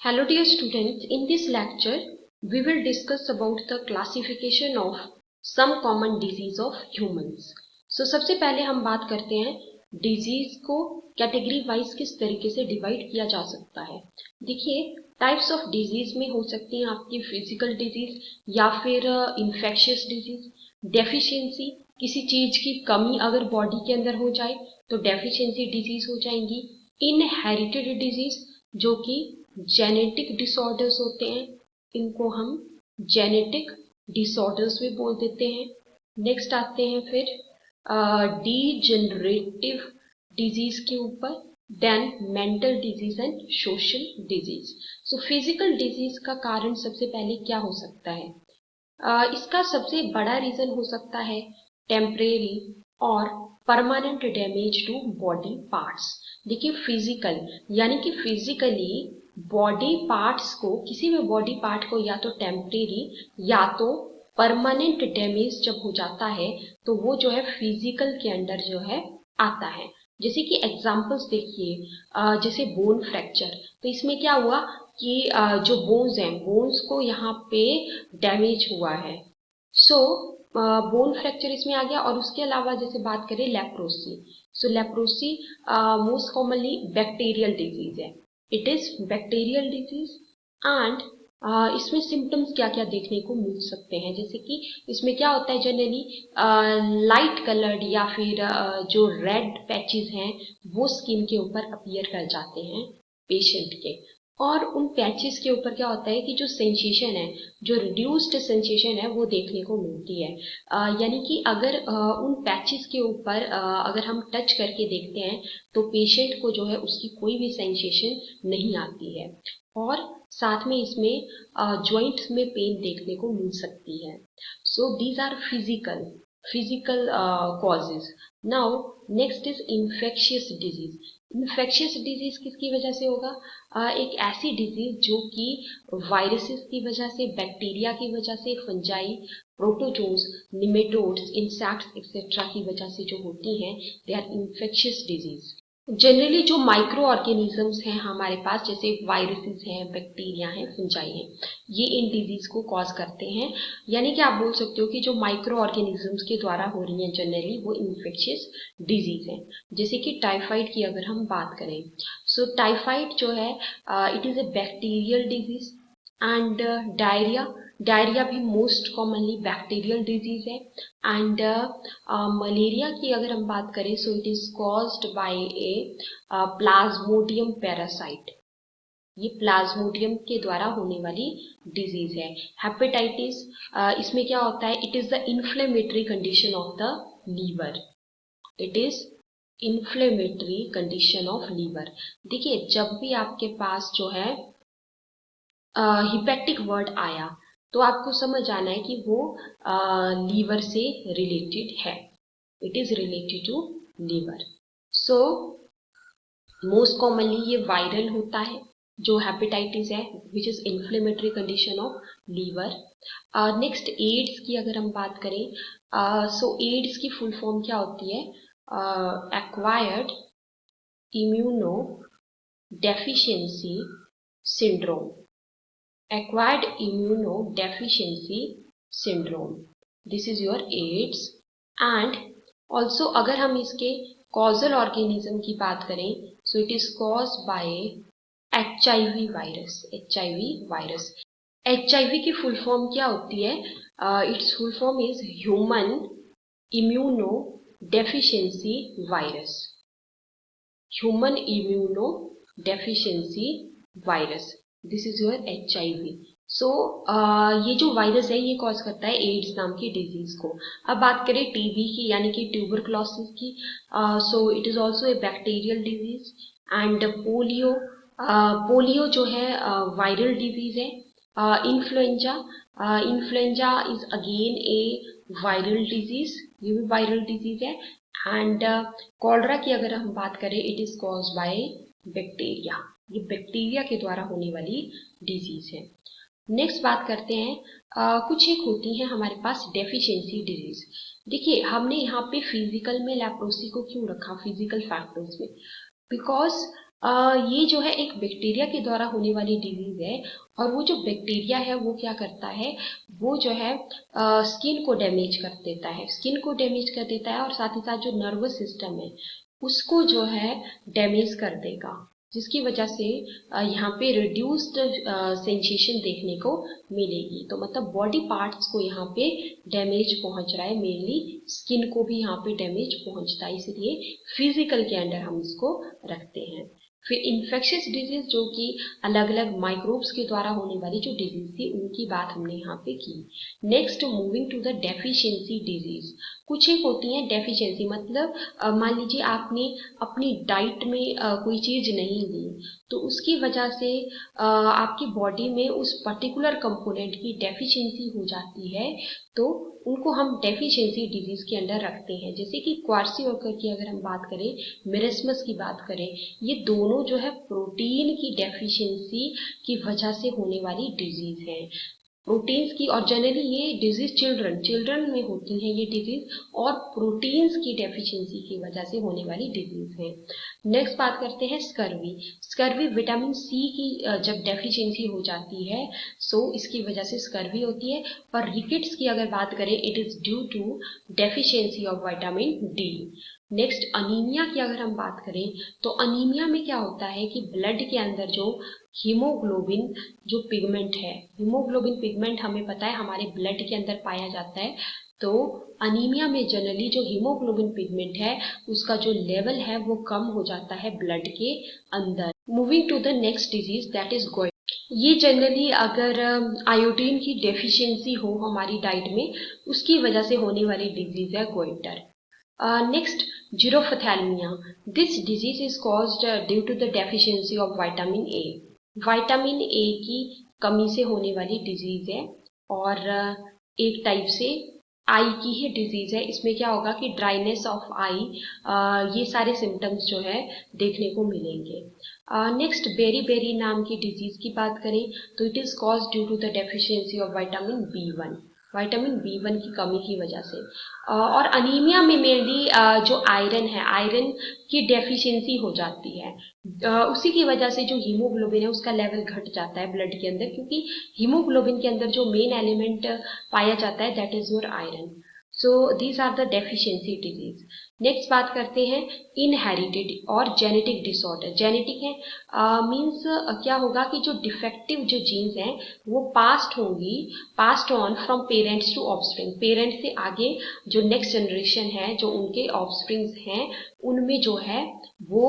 Hello dear students, in this lecture we will discuss about the classification of some common disease of humans. So सबसे पहले हम बात करते हैं disease को कैटेगरी वाइज किस तरीके से डिवाइड किया जा सकता है। देखिए टाइप्स ऑफ डिजीज में हो सकती हैं आपकी फिजिकल डिजीज या फिर इन्फेक्शियस डिजीज, डेफिशिएंसी किसी चीज की कमी अगर बॉडी के अंदर हो जाए तो डेफिशिएंसी डिजीज हो जाएंगी, इनहेरिटेड डिजीज जो कि जेनेटिक डिसऑर्डर्स होते हैं, इनको हम जेनेटिक डिसऑर्डर्स भी बोल देते हैं। नेक्स्ट आते हैं फिर डीजेनरेटिव डिजीज के ऊपर, then mental disease and social disease. So physical disease का कारण सबसे पहले क्या हो सकता है? इसका सबसे बड़ा रीजन हो सकता है टेम्परेरी और permanent damage to body parts. देखिए फिजिकल यानी कि फिजिकली बॉडी पार्ट्स को, किसी भी बॉडी पार्ट को या तो टेम्परेरी या तो परमानेंट डैमेज जब हो जाता है तो वो जो है फिजिकल के अंडर जो है आता है। जैसे कि एग्जांपल्स देखिए, जैसे बोन फ्रैक्चर, तो इसमें क्या हुआ कि जो बोन्स हैं, बोन्स को यहाँ पे डैमेज हुआ है, सो बोन फ्रैक्चर इसमें आ गया। और उसके अलावा जैसे बात करें leprosy, so leprosy most commonly bacterial disease है, it is bacterial disease. And इसमें सिम्टम्स क्या क्या देखने को मिल सकते हैं, जैसे कि इसमें क्या होता है जनरली लाइट कलर्ड या फिर जो रेड पैचेस हैं वो स्किन के ऊपर अपीयर कर जाते हैं पेशेंट के। और उन पैचेस के ऊपर क्या होता है कि जो सेंसेशन है, जो रिड्यूस्ड सेंसेशन है वो देखने को मिलती है। यानी कि अगर उन पैचेस के ऊपर अगर हम टच करके देखते हैं तो पेशेंट को जो है उसकी कोई भी सेंसेशन नहीं आती है। और साथ में इसमें जॉइंट्स में पेन देखने को मिल सकती है। So these are physical causes. Now next is infectious disease. Infectious disease किसकी वजह से होगा? एक ऐसी डिजीज जो कि वायरसेस की वजह से, बैक्टीरिया की वजह से, fungi, protozoans, nematodes, insects etcetera की वजह से जो होती हैं, they are infectious disease. Generally जो माइक्रो ऑर्गेनिजम्स हैं हमारे पास, जैसे वायरसेस हैं, बैक्टीरिया हैं, फंजाई हैं, ये इन डिजीज को कॉज करते हैं। यानी कि आप बोल सकते हो कि जो माइक्रो ऑर्गेनिजम्स के द्वारा हो रही हैं जनरली वो इन्फेक्शियस डिजीज है। जैसे कि टाइफाइड की अगर हम बात करें, सो टाइफाइड जो है it is A bacterial disease. And diarrhoea भी मोस्ट कॉमनली बैक्टीरियल डिजीज है। एंड मलेरिया की अगर हम बात करें, so it is caused by A Plasmodium parasite, ये प्लाज्मोडियम के द्वारा होने वाली डिजीज है। हेपेटाइटिस, इसमें क्या होता है, it is the inflammatory condition of the liver, it is inflammatory condition of liver. देखिए जब भी आपके पास जो है हिपेटिक वर्ड आया तो आपको समझ आना है कि वो लीवर से रिलेटेड है, it is related to liver. So most commonly ये वायरल होता है जो हेपेटाइटिस है, which is inflammatory condition of liver. Next AIDS की अगर हम बात करें, सो एड्स की फुल फॉर्म क्या होती है? Acquired immuno deficiency syndrome, acquired immunodeficiency syndrome, this is your AIDS। and also अगर हम इसके causal organism की बात करें, so it is caused by HIV virus, HIV virus। HIV की फुल फॉर्म क्या होती है? It's full form is human immuno deficiency virus, human immuno deficiency virus, this is your HIV। सो ये जो वायरस है ये कॉज करता है एड्स नाम की डिजीज को। अब बात करें टीबी की यानी कि ट्यूबरक्लोसिस की, सो it is also a bacterial disease. And polio जो है वायरल डिजीज है। Influenza, influenza is again A viral disease, ये भी वायरल डिजीज है। एंड कॉलरा की अगर हम बात करें, it is cause by bacteria, ये बैक्टीरिया के द्वारा होने वाली डिजीज है। नेक्स्ट बात करते हैं, कुछ एक होती हैं हमारे पास डेफिशिएंसी डिजीज। देखिए हमने यहाँ पे फिजिकल में लेप्रोसी को क्यों रखा फिजिकल फैक्टर्स में? बिकॉज ये जो है एक बैक्टीरिया के द्वारा होने वाली डिजीज है, और वो जो बैक्टीरिया है वो क्या करता है, वो जो है स्किन को डैमेज कर देता है, स्किन को डैमेज कर देता है, और साथ ही साथ जो नर्वस सिस्टम है उसको जो है डैमेज कर देगा, जिसकी वजह से यहाँ पे रिड्यूस्ड सेंसेशन देखने को मिलेगी। तो मतलब बॉडी पार्ट्स को यहाँ पे डैमेज पहुंच रहा है, मेनली स्किन को भी यहाँ पे डैमेज पहुंचता है, इसलिए फिजिकल के अंडर हम इसको रखते हैं। फिर इन्फेक्शियस डिजीज, जो कि अलग अलग माइक्रोब्स के द्वारा होने वाली जो डिजीज थी उनकी बात हमने यहाँ पे की। Next moving to the deficiency disease. कुछ एक होती है डेफिशिएंसी, मतलब मान लीजिए आपने अपनी डाइट में कोई चीज नहीं ली, तो उसकी वजह से आपकी बॉडी में उस पर्टिकुलर कंपोनेंट की डेफिशिएंसी हो जाती है, तो उनको हम डेफिशिएंसी डिजीज के अंदर रखते हैं। जैसे कि क्वार्सियोकर की अगर हम बात करें, मेरेस्मस की बात करें, ये दोनों जो है प्रोटीन की डेफिशिएंसी की वजह से होने वाली डिजीज है, प्रोटीन्स की। और जनरली ये डिजीज चिल्ड्रन में होती हैं ये डिजीज, और प्रोटीन्स की डेफिशिएंसी की वजह से होने वाली डिजीज है। नेक्स्ट बात करते हैं स्कर्वी। स्कर्वी विटामिन सी की जब डेफिशिएंसी हो जाती है, सो इसकी वजह से स्कर्वी होती है। पर रिकेट्स की अगर बात करें, it is due to deficiency of vitamin D. Next anaemia की अगर हम बात करें, तो अनीमिया में क्या होता है कि ब्लड के अंदर जो हीमोग्लोबिन जो पिगमेंट है, हीमोग्लोबिन पिगमेंट हमें पता है हमारे ब्लड के अंदर पाया जाता है, तो अनीमिया में जनरली जो हीमोग्लोबिन पिगमेंट है उसका जो लेवल है वो कम हो जाता है ब्लड के अंदर। Moving to the next disease, that is goitre. ये जनरली अगर आयोडीन की डेफिशिएंसी हो हमारी डाइट में, उसकी वजह से होने वाली डिजीज है goitre. Next, Girophthálmia. This disease is caused due to the deficiency of vitamin A. Vitamin A की कमी से होने वाली डिजीज है, और एक टाइप से आई की ही डिजीज है। इसमें क्या होगा कि ड्राइनेस ऑफ आई, ये सारे सिम्टम्स जो है देखने को मिलेंगे। नेक्स्ट बेरी बेरी नाम की डिजीज की बात करें, तो it is cause due to the deficiency of vitamin B one, vitamin B one की कमी की वजह से। और अनीमिया में मेनली जो आयरन है, आयरन की डेफिशिएंसी हो जाती है, उसी की वजह से जो हीमोग्लोबिन है उसका लेवल घट जाता है ब्लड के अंदर, क्योंकि हीमोग्लोबिन के अंदर जो मेन एलिमेंट पाया जाता है that is your iron. So these are the deficiency disease. Next बात करते हैं इनहेरिटेड और जेनेटिक डिसऑर्डर। जेनेटिक है मीन्स क्या होगा कि जो डिफेक्टिव जो जीन्स हैं वो passed on from parents to offspring, parents से आगे जो नेक्स्ट जनरेशन है, जो उनके ऑफस्प्रिंग्स हैं, उनमें जो है वो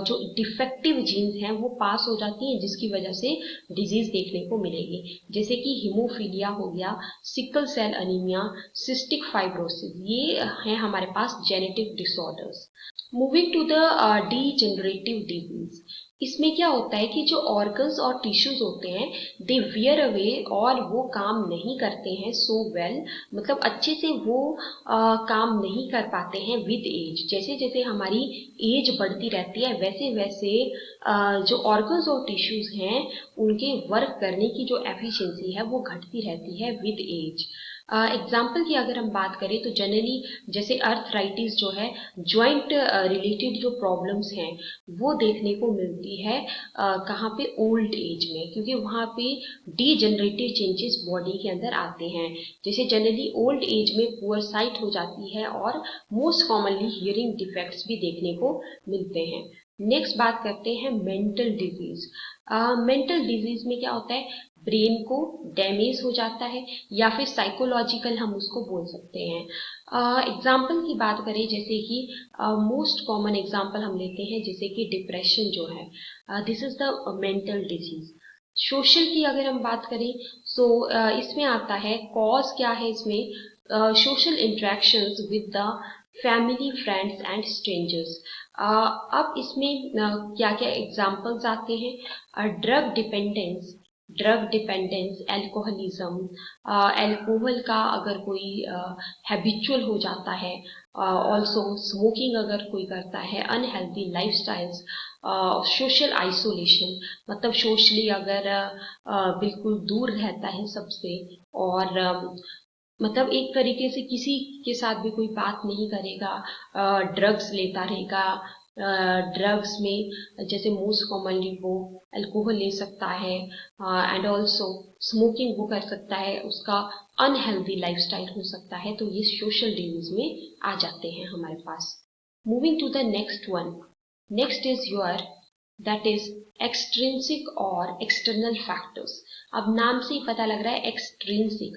जो डिफेक्टिव जीन्स हैं वो पास हो जाती हैं, जिसकी वजह से डिजीज देखने को मिलेगी। जैसे कि हीमोफीलिया हो गया, sickle cell anaemia, cystic fibrosis, ये हैं हमारे पास genetic disorders. Moving to the degenerative disease. इसमें क्या होता है कि जो ऑर्गन्स और टिश्यूज होते हैं दे वियर अवे, और वो काम नहीं करते हैं सो वेल, मतलब अच्छे से वो काम नहीं कर पाते हैं विद एज। जैसे जैसे हमारी एज बढ़ती रहती है वैसे वैसे जो ऑर्गन्स और टिश्यूज हैं उनके वर्क करने की जो एफिशिएंसी है वो घटती रहती है विद एज। एग्जाम्पल की अगर हम बात करें तो जनरली जैसे अर्थराइटिस जो है, ज्वाइंट रिलेटेड जो प्रॉब्लम्स हैं वो देखने को मिलती है कहाँ पे, ओल्ड एज में, क्योंकि वहाँ पे डीजेनरेटिव चेंजेस बॉडी के अंदर आते हैं। जैसे जनरली ओल्ड एज में पुअर साइट हो जाती है, और मोस्ट कॉमनली हियरिंग डिफेक्ट्स भी देखने को मिलते हैं। नेक्स्ट बात करते हैं मेंटल डिजीज। मेंटल डिजीज में क्या होता है, ब्रेन को डैमेज हो जाता है, या फिर साइकोलॉजिकल हम उसको बोल सकते हैं। एग्जाम्पल की बात करें, जैसे कि मोस्ट कॉमन एग्जाम्पल हम लेते हैं जैसे कि डिप्रेशन जो है, this is the mental disease. Social की अगर हम बात करें, सो इसमें आता है कॉज क्या है इसमें, social interactions with the family, friends and strangers. अब इसमें क्या क्या एग्जाम्पल्स आते हैं, ड्रग डिपेंडेंस, एल्कोहलिज्म, एल्कोहल का अगर कोई हैबिचुअल हो जाता है, ऑल्सो स्मोकिंग अगर कोई करता है, अनहेल्दी लाइफस्टाइल्स, सोशल आइसोलेशन, मतलब सोशली अगर बिल्कुल दूर रहता है सबसे, और मतलब एक तरीके से किसी के साथ भी कोई बात नहीं करेगा, ड्रग्स लेता रहेगा, ड्रग्स में जैसे मोस्ट कॉमनली वो अल्कोहल ले सकता है, एंड ऑल्सो स्मोकिंग वो कर सकता है, उसका अनहेल्दी लाइफस्टाइल हो सकता है, तो ये सोशल डिजीज में आ जाते हैं हमारे पास। Moving to the next one, next is your that is extrinsic और एक्सटर्नल फैक्टर्स। अब नाम से ही पता लग रहा है एक्सट्रिंसिक,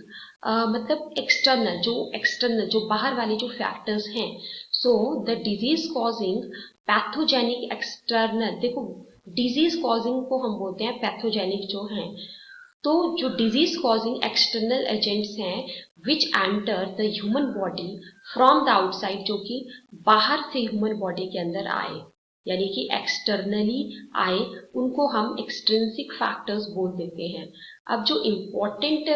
मतलब एक्सटर्नल जो बाहर वाले जो फैक्टर्स हैं। So the disease causing pathogenic external, देखो डिजीज कॉजिंग को हम बोलते हैं पैथोजेनिक जो हैं, तो जो डिजीज कॉजिंग एक्सटर्नल एजेंट्स हैं विच enter the human body from the outside, जो कि बाहर से ह्यूमन बॉडी के अंदर आए, यानी कि एक्सटर्नली आए, उनको हम एक्सट्रिंसिक फैक्टर्स बोल देते हैं। अब जो इम्पोर्टेंट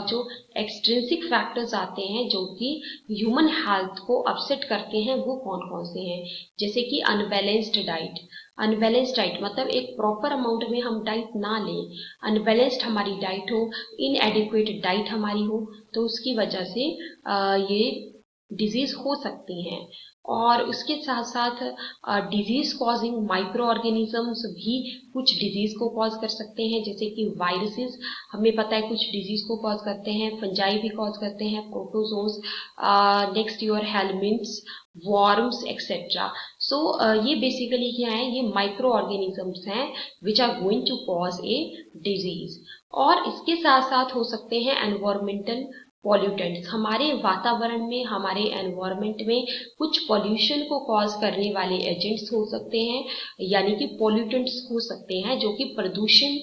जो एक्सट्रिंसिक फैक्टर्स आते हैं जो कि ह्यूमन हेल्थ को अपसेट करते हैं, वो कौन कौन से हैं? जैसे कि अनबैलेंस्ड डाइट। अनबैलेंस्ड डाइट मतलब एक प्रॉपर अमाउंट में हम डाइट ना लें, अनबैलेंस्ड हमारी डाइट हो, इनएडिक्वेट डाइट हमारी हो, तो उसकी वजह से ये डिजीज हो सकती हैं। और उसके साथ साथ डिजीज कॉजिंग माइक्रो ऑर्गेनिजम्स भी कुछ डिजीज को कॉज कर सकते हैं, जैसे कि वायरसेस हमें पता है कुछ डिजीज को कॉज करते हैं, फंजाई भी कॉज करते हैं, protozoans, next your helminths, worms etcetera. So ये बेसिकली क्या है, ये माइक्रो ऑर्गेनिजम्स हैं which are going to cause a disease. और इसके साथ साथ हो सकते हैं एनवायरमेंटल पॉल्यूटेंट्स, हमारे वातावरण में, हमारे एनवायरमेंट में कुछ पॉल्यूशन को कॉज करने वाले एजेंट्स हो सकते हैं, यानी कि पॉल्यूटेंट्स हो सकते हैं जो कि प्रदूषण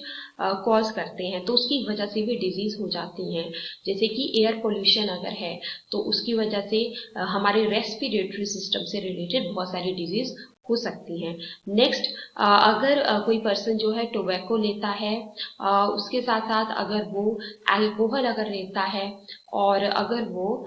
कॉज करते हैं, तो उसकी वजह से भी डिजीज हो जाती हैं। जैसे कि एयर पोल्यूशन अगर है तो उसकी वजह से हमारे रेस्पिरेटरी सिस्टम से रिलेटेड बहुत सारी डिजीज हो सकती हैं। नेक्स्ट, अगर कोई पर्सन जो है टोबैको लेता है, उसके साथ साथ अगर वो अल्कोहल अगर लेता है, और अगर वो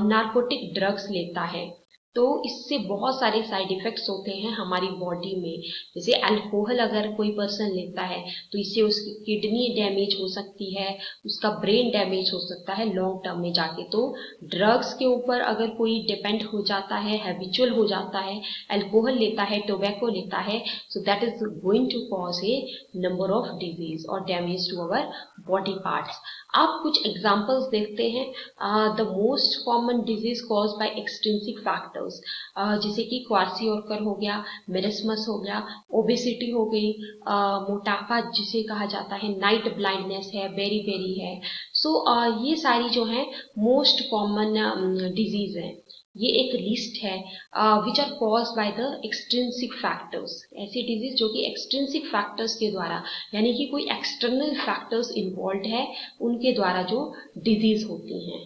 नार्कोटिक ड्रग्स लेता है, तो इससे बहुत सारे साइड इफेक्ट्स होते हैं हमारी बॉडी में। जैसे अल्कोहल अगर कोई पर्सन लेता है तो इससे उसकी किडनी डैमेज हो सकती है, उसका ब्रेन डैमेज हो सकता है लॉन्ग टर्म में जाके। तो ड्रग्स के ऊपर अगर कोई डिपेंड हो जाता है, हैबिचुअल हो जाता है, अल्कोहल लेता है, टोबैको लेता है, so that is going to cause a number of disease और damage to our body parts. आप कुछ एग्जाम्पल्स देखते हैं। The most common disease cause by extrinsic factors, जैसे कि क्वार्सियोरकर हो गया, मेरिस्मस हो गया, ओबेसिटी हो गई, मोटापा जिसे कहा जाता है, नाइट ब्लाइंडनेस है, बेरी है। सो ये सारी जो है मोस्ट कॉमन डिजीज है। ये एक लिस्ट है which are cause by the extrinsic factors, ऐसी डिजीज जो कि एक्सट्रिंसिक फैक्टर्स के द्वारा, यानी कि कोई एक्सटर्नल फैक्टर्स इन्वॉल्व है, उनके द्वारा जो डिजीज होती हैं।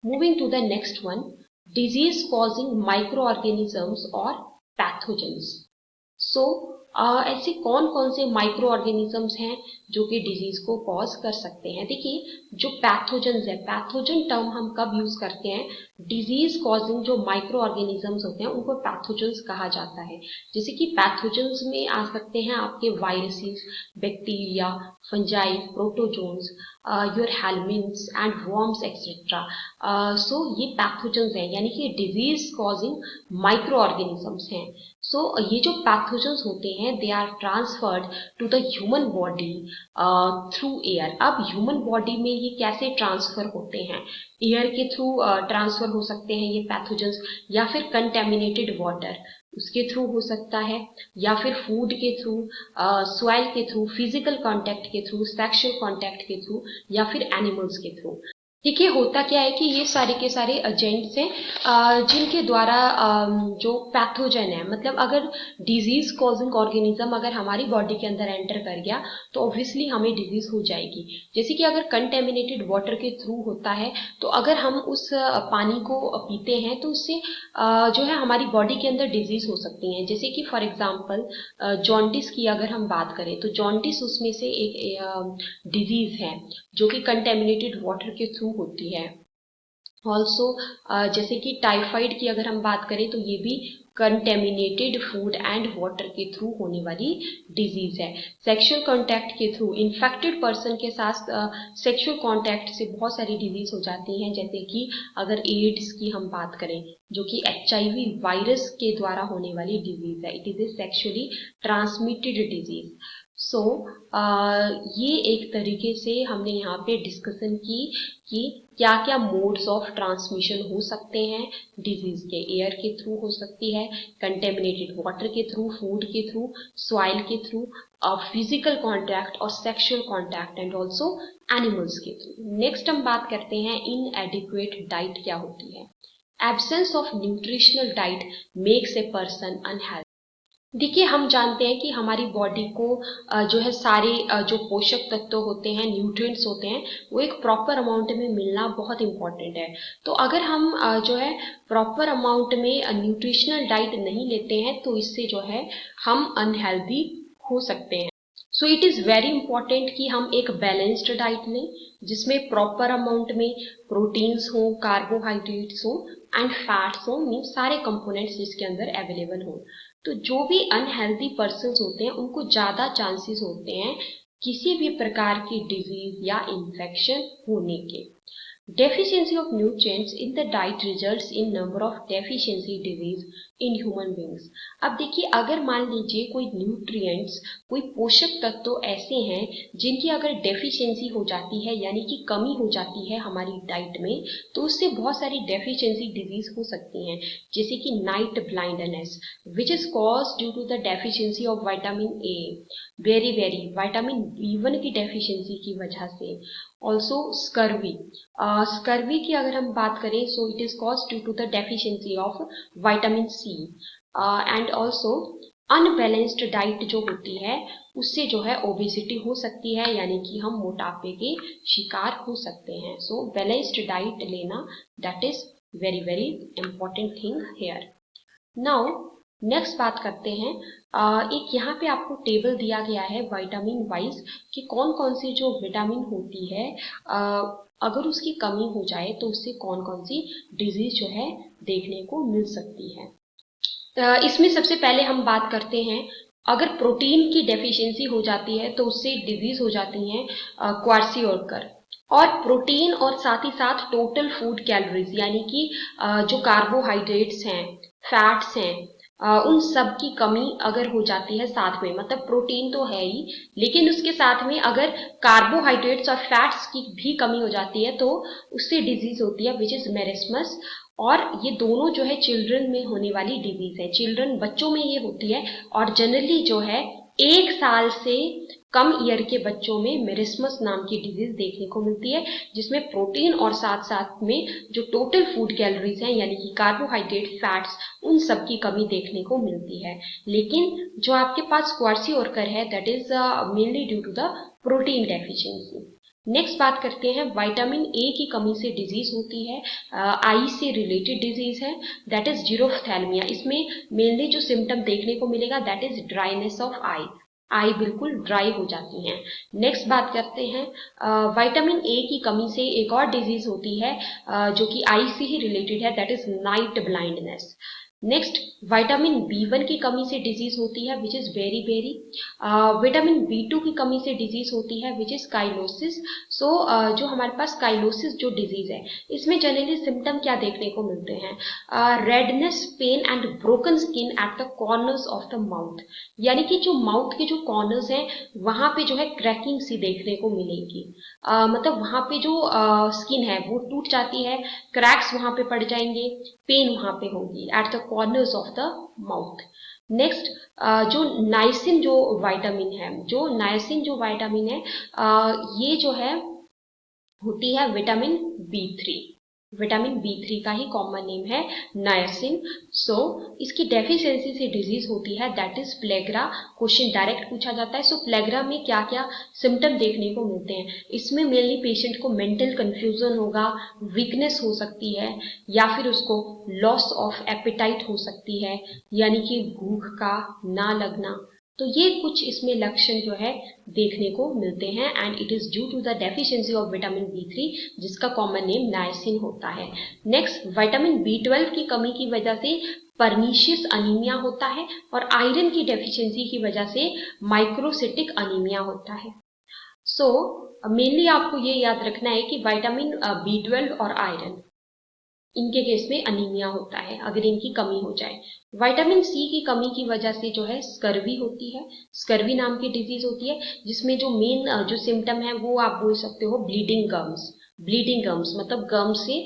Moving to the next one, disease causing micro organisms और पैथोजेंस। सो ऐसे कौन कौन से माइक्रो ऑर्गेनिजम्स हैं जो कि डिजीज को कॉज कर सकते हैं? देखिए, जो पैथोजेंस है, पैथोजन टर्म हम कब यूज करते हैं? डिजीज कॉजिंग जो माइक्रो ऑर्गेनिजम्स होते हैं उनको पैथोजेंस कहा जाता है। जैसे कि पैथोजेंस में आ सकते हैं आपके viruses, bacteria, fungi, protozoans, your helminths and worms etcetera. So ये पैथोजेंस हैं, यानी कि डिजीज कॉजिंग माइक्रो ऑर्गेनिजम्स हैं। सो ये जो पैथोजेंस होते हैं they are transferred to the human body through air. अब ह्यूमन बॉडी में ये कैसे ट्रांसफर होते हैं? एयर के थ्रू ट्रांसफर हो सकते हैं ये पैथोजेंस, या फिर कंटेमिनेटेड वाटर उसके थ्रू हो सकता है, या फिर फूड के थ्रू, सॉइल के थ्रू, फिजिकल कांटेक्ट के थ्रू, सेक्सुअल कांटेक्ट के थ्रू, या फिर एनिमल्स के थ्रू। देखिए, होता क्या है कि ये सारे के सारे एजेंट्स हैं जिनके द्वारा जो पैथोजन है, मतलब अगर डिजीज कॉजिंग ऑर्गेनिज्म अगर हमारी बॉडी के अंदर एंटर कर गया तो ऑब्वियसली हमें डिजीज हो जाएगी। जैसे कि अगर कंटेमिनेटेड वाटर के थ्रू होता है, तो अगर हम उस पानी को पीते हैं तो उससे जो है हमारी बॉडी के अंदर डिजीज हो सकती हैं। जैसे कि फॉर एग्जाम्पल जॉन्डिस की अगर हम बात करें तो जॉन्डिस उसमें से एक डिजीज है जो कि कंटेमिनेटेड वाटर के थ्रू होती है। ऑल्सो जैसे कि टाइफाइड की अगर हम बात करें तो ये भी कंटेमिनेटेड फूड एंड वाटर के थ्रू होने वाली डिजीज है। सेक्सुअल कांटेक्ट के थ्रू इन्फेक्टेड पर्सन के साथ सेक्सुअल कांटेक्ट से बहुत सारी डिजीज हो जाती हैं, जैसे कि अगर एड्स की हम बात करें जो कि HIV वायरस के द्वारा होने वाली डिजीज है, it is a sexually transmitted disease. So ये एक तरीके से हमने यहाँ पे डिस्कशन की कि क्या क्या मोड्स ऑफ ट्रांसमिशन हो सकते हैं डिजीज के। एयर के थ्रू हो सकती है, कंटेमिनेटेड वाटर के थ्रू, फूड के थ्रू, सॉइल के थ्रू, फिजिकल कांटेक्ट और sexual contact and also animals के थ्रू। नेक्स्ट हम बात करते हैं इनएडिक्वेट डाइट क्या होती है। Absence of nutritional diet makes a person unhealthy. देखिए, हम जानते हैं कि हमारी बॉडी को जो है सारे जो पोषक तत्व होते हैं, न्यूट्रिएंट्स होते हैं, वो एक प्रॉपर अमाउंट में मिलना बहुत इम्पॉर्टेंट है। तो अगर हम जो है प्रॉपर अमाउंट में न्यूट्रिशनल डाइट नहीं लेते हैं तो इससे जो है हम अनहेल्दी हो सकते हैं। So it is very important कि हम एक बैलेंस्ड डाइट लें जिसमें प्रॉपर अमाउंट में प्रोटीन्स हो, कार्बोहाइड्रेट्स हो एंड फैट्स हो, मीन सारे कंपोनेंट्स जिसके अंदर अवेलेबल हो। तो जो भी अनहेल्दी पर्सन्स होते हैं उनको ज़्यादा चांसेस होते हैं किसी भी प्रकार की डिजीज या इन्फेक्शन होने के। Deficiency of nutrients in the diet results in number of deficiency disease in human beings। अब देखिए, अगर मान लीजिए कोई न्यूट्रिएंट्स, कोई पोषक तत्व ऐसे हैं जिनकी अगर डेफिशिएंसी हो जाती है यानी कि कमी हो जाती है हमारी डाइट में, तो उससे बहुत सारी डेफिशिएंसी डिजीज हो सकती हैं, जैसे कि night blindness which is cause due to the deficiency of vitamin A, very vitamin B1 की डेफिशिएंसी की वजह से। ऑल्सो स्कर्वी, स्कर्वी की अगर हम बात करें so it is cause due to the deficiency of vitamin C and also unbalanced diet जो होती है उससे जो है ओबेसिटी हो सकती है, यानी कि हम मोटापे के शिकार हो सकते हैं। सो बैलेंस्ड डाइट लेना that is very important thing here. Now next बात करते हैं, एक यहाँ पे आपको टेबल दिया गया है विटामिन वाइज कि कौन कौन सी जो विटामिन होती है अगर उसकी कमी हो जाए तो उससे कौन कौन सी डिजीज जो है देखने को मिल सकती है। इसमें सबसे पहले हम बात करते हैं, अगर प्रोटीन की डेफिशिएंसी हो जाती है तो उससे डिजीज हो जाती हैं क्वार्सियोकर। और प्रोटीन और साथ ही साथ टोटल फूड कैलोरीज यानी कि जो कार्बोहाइड्रेट्स हैं, फैट्स हैं, उन सब की कमी अगर हो जाती है साथ में, मतलब प्रोटीन तो है ही लेकिन उसके साथ में अगर कार्बोहाइड्रेट्स और फैट्स की भी कमी हो जाती है तो उससे डिजीज होती है विच इज मेरिस्मस। और ये दोनों जो है चिल्ड्रन में होने वाली डिजीज है, चिल्ड्रन बच्चों में ये होती है और जनरली जो है 1 साल से कम ईयर के बच्चों में मेरिस्मस नाम की डिजीज देखने को मिलती है, जिसमें प्रोटीन और साथ साथ में जो टोटल फूड कैलोरीज हैं यानी कि कार्बोहाइड्रेट, फैट्स, उन सब की कमी देखने को मिलती है। लेकिन जो आपके पास क्वार्सियोकर है that is mainly due to the protein deficiency. Next बात करते हैं, विटामिन ए की कमी से डिजीज होती है, आई से रिलेटेड डिजीज है दैट इज जीरोफ्थैल्मिया। इसमें मेनली जो सिम्टम देखने को मिलेगा दैट इज ड्राइनेस ऑफ आई बिल्कुल ड्राई हो जाती हैं। नेक्स्ट बात करते हैं, विटामिन ए की कमी से एक और डिजीज होती है जो कि आई से ही रिलेटेड है that is night blindness. Next vitamin B1 की कमी से डिजीज होती है which is very vitamin B2 की कमी से डिजीज होती है विच इज काइलोसिस। सो जो हमारे पास काइलोसिस जो डिजीज है इसमें जनरली सिम्टम क्या देखने को मिलते हैं, redness, pain and broken skin at the corners of the mouth, यानी कि जो माउथ के जो कॉर्नर्स हैं वहां पे जो है क्रैकिंग सी देखने को मिलेगी, मतलब वहां पे जो स्किन है वो टूट जाती है, क्रैक्स वहां पे पड़ जाएंगे, पेन वहां पे होगी eight the corners of the mouth. Next जो नाइसिन जो विटामिन है, ये जो है होती है विटामिन B3। विटामिन B3 का ही कॉमन नेम है नायसिन। सो इसकी डेफिशिएंसी से डिजीज होती है that is pellagra. Question direct पूछा जाता है, सो प्लेग्रा में क्या क्या सिम्टम देखने को मिलते हैं। इसमें मेनली पेशेंट को मेंटल कंफ्यूजन होगा, वीकनेस हो सकती है या फिर उसको लॉस ऑफ एपेटाइट हो सकती है यानी कि भूख का ना लगना। तो ये कुछ इसमें लक्षण जो है देखने को मिलते हैं and it is due to the deficiency of vitamin B3 जिसका कॉमन नेम नायसिन होता है। नेक्स्ट विटामिन B12 की कमी की वजह से परनीशियस अनीमिया होता है और आयरन की डेफिशिएंसी की वजह से माइक्रोसिटिक अनीमिया होता है। सो मेनली आपको ये याद रखना है कि विटामिन B12 और आयरन, इनके केस में अनीमिया होता है अगर इनकी कमी हो जाए। विटामिन सी की कमी की वजह से जो है स्कर्वी होती है, स्कर्वी नाम की डिजीज होती है, जिसमें जो मेन जो सिम्टम है वो आप बोल सकते हो ब्लीडिंग गम्स। ब्लीडिंग गम्स मतलब गम से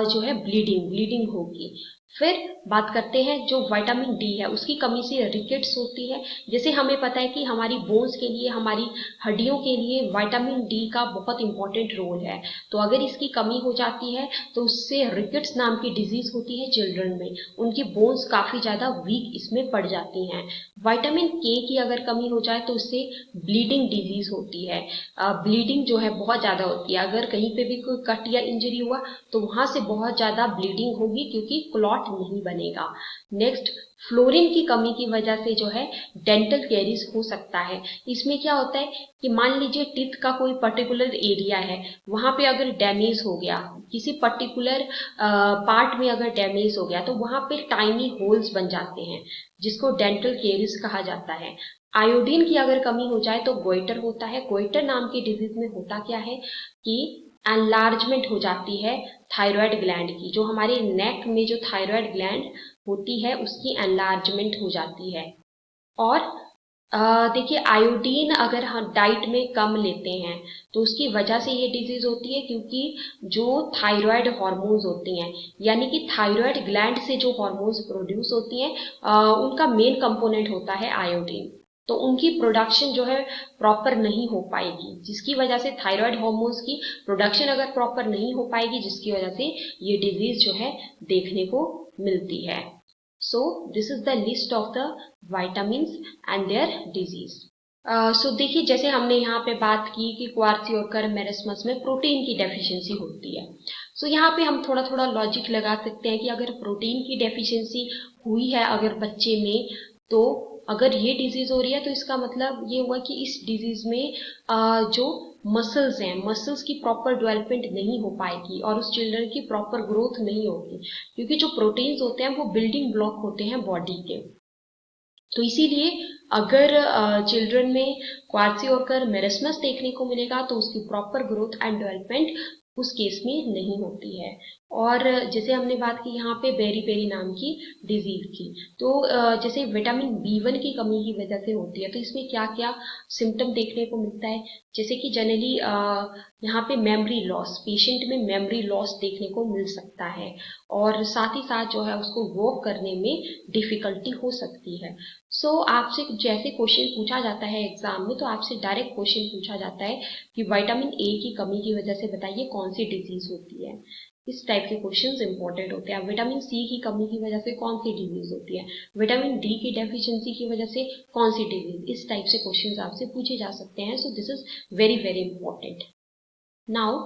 जो है ब्लीडिंग होगी। फिर बात करते हैं जो विटामिन डी है, उसकी कमी से रिकेट्स होती है। जैसे हमें पता है कि हमारी बोन्स के लिए, हमारी हड्डियों के लिए विटामिन डी का बहुत इंपॉर्टेंट रोल है। तो अगर इसकी कमी हो जाती है तो उससे रिकेट्स नाम की डिजीज होती है चिल्ड्रन में, उनकी बोन्स काफी ज्यादा वीक इसमें पड़ जाती हैं। विटामिन के की अगर कमी हो जाए तो उससे ब्लीडिंग डिजीज होती है। ब्लीडिंग जो है बहुत ज्यादा होती है, अगर कहीं पे भी कोई कट या इंजरी हुआ तो वहां से बहुत ज्यादा ब्लीडिंग होगी क्योंकि क्लॉट नहीं बनेगा। नेक्स्ट, फ्लोरीन की कमी की वजह से जो है डेंटल कैरीज हो सकता है। इसमें क्या होता है कि मान लीजिए टीथ का कोई पर्टिकुलर एरिया है, वहां पे अगर डैमेज हो गया, किसी पर्टिकुलर पार्ट में अगर डैमेज हो गया तो वहां पे टाइनी होल्स बन जाते हैं, जिसको डेंटल कैरीज कहा जाता है। आयोडीन की अगर कमी हो जाए तो गोइटर होता है। गोइटर नाम की डिजीज में होता क्या है कि एनलार्जमेंट हो जाती है थायराइड ग्लैंड की, जो हमारे नेक में जो थायराइड ग्लैंड होती है उसकी एनलार्जमेंट हो जाती है। और देखिए, आयोडीन अगर हम डाइट में कम लेते हैं तो उसकी वजह से ये डिजीज होती है, क्योंकि जो थायराइड हार्मोन्स होती हैं, यानी कि थायराइड ग्लैंड से जो हार्मोन्स प्रोड्यूस होती हैं, उनका मेन कंपोनेंट होता है आयोडीन। तो उनकी प्रोडक्शन जो है प्रॉपर नहीं हो पाएगी, जिसकी वजह से थायराइड हार्मोन्स की प्रोडक्शन अगर प्रॉपर नहीं हो पाएगी, जिसकी वजह से ये डिजीज जो है देखने को मिलती है। So this is the list of the vitamins and their disease. सो देखिए, जैसे हमने यहाँ पे बात की कि क्वार्सियोकर मेरिस्मस में प्रोटीन की डेफिशिएंसी होती है। सो यहाँ पे हम थोड़ा थोड़ा लॉजिक लगा सकते हैं कि अगर प्रोटीन की डेफिशिएंसी हुई है अगर बच्चे में, तो अगर ये डिजीज हो रही है तो इसका मतलब ये हुआ कि इस डिजीज में जो मसल्स हैं, मसल्स की प्रॉपर डेवलपमेंट नहीं हो पाएगी और उस चिल्ड्रन की प्रॉपर ग्रोथ नहीं होगी, क्योंकि जो प्रोटीन्स होते हैं वो बिल्डिंग ब्लॉक होते हैं बॉडी के। तो इसीलिए अगर चिल्ड्रन में क्वार्सियोकर मेरिस्मस देखने को मिलेगा तो उसकी प्रॉपर ग्रोथ एंड डेवलपमेंट उस केस में नहीं होती है। और जैसे हमने बात की यहाँ पे बेरी नाम की डिजीज की, तो जैसे विटामिन B1 की कमी की वजह से होती है, तो इसमें क्या क्या सिम्टम देखने को मिलता है। जैसे कि जनरली यहाँ पे मेमोरी लॉस, पेशेंट में मेमोरी लॉस देखने को मिल सकता है, और साथ ही साथ जो है उसको वर्क करने में डिफिकल्टी हो सकती है। सो आपसे जैसे क्वेश्चन पूछा जाता है एग्जाम में, तो आपसे डायरेक्ट क्वेश्चन पूछा जाता है कि विटामिन ए की कमी की वजह से बताइए कौन सी डिजीज होती है। इस टाइप के क्वेश्चंस इंपॉर्टेंट होते हैं। विटामिन सी की कमी की वजह से कौन सी डिजीज होती है, विटामिन डी की डेफिशिएंसी की वजह से कौन सी डिजीज, इस टाइप से क्वेश्चंस आपसे पूछे जा सकते हैं। So this is very very important. Now